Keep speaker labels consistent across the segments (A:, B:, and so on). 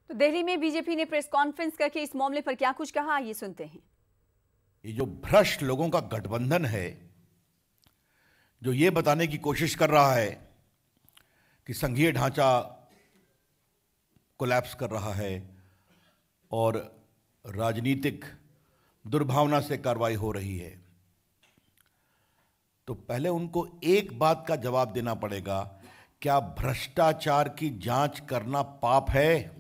A: तो दिल्ली में बीजेपी ने प्रेस कॉन्फ्रेंस करके इस मामले पर क्या कुछ कहा, ये सुनते हैं।
B: ये जो भ्रष्ट लोगों का गठबंधन है, जो ये बताने की कोशिश कर रहा है कि संघीय ढांचा कोलैप्स कर रहा है और राजनीतिक दुर्भावना से कार्रवाई हो रही है, तो पहले उनको एक बात का जवाब देना पड़ेगा, क्या भ्रष्टाचार की जांच करना पाप है?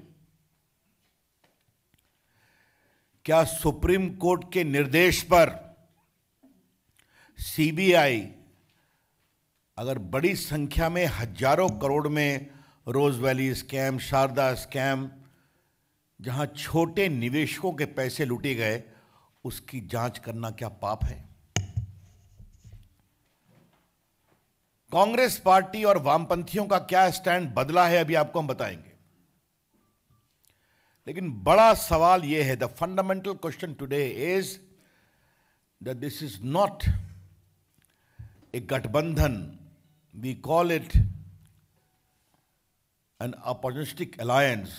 B: क्या सुप्रीम कोर्ट के निर्देश पर सीबीआई अगर बड़ी संख्या में हजारों करोड़ में रोज वैली स्कैम, शारदा स्कैम, जहां छोटे निवेशकों के पैसे लूटे गए, उसकी जांच करना क्या पाप है? कांग्रेस पार्टी और वामपंथियों का क्या स्टैंड बदला है, अभी आपको हम बताएंगे। लेकिन बड़ा सवाल यह है, the fundamental question today is that this is not a gathbandhan, we call it an opportunistic alliance,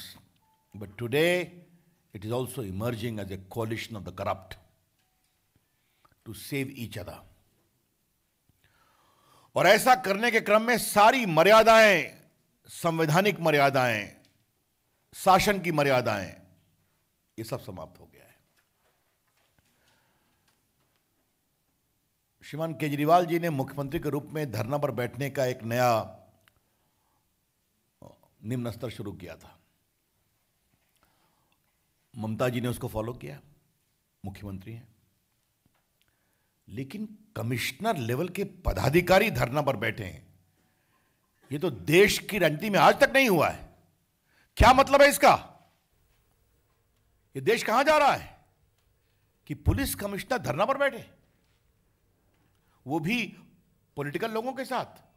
B: but today it is also emerging as a coalition of the corrupt to save each other. और ऐसा करने के क्रम में सारी मर्यादाएं, संवैधानिक मर्यादाएं, शासन की मर्यादाएं, ये सब समाप्त हो गया है। श्रीमान केजरीवाल जी ने मुख्यमंत्री के रूप में धरना पर बैठने का एक नया निम्न स्तर शुरू किया था। ममता जी ने उसको फॉलो किया, मुख्यमंत्री हैं, लेकिन कमिश्नर लेवल के पदाधिकारी धरना पर बैठे हैं। ये तो देश की राजनीति में आज तक नहीं हुआ है। क्या मतलब है इसका? ये देश कहां जा रहा है कि पुलिस कमिश्नर धरना पर बैठे, वो भी पॉलिटिकल लोगों के साथ?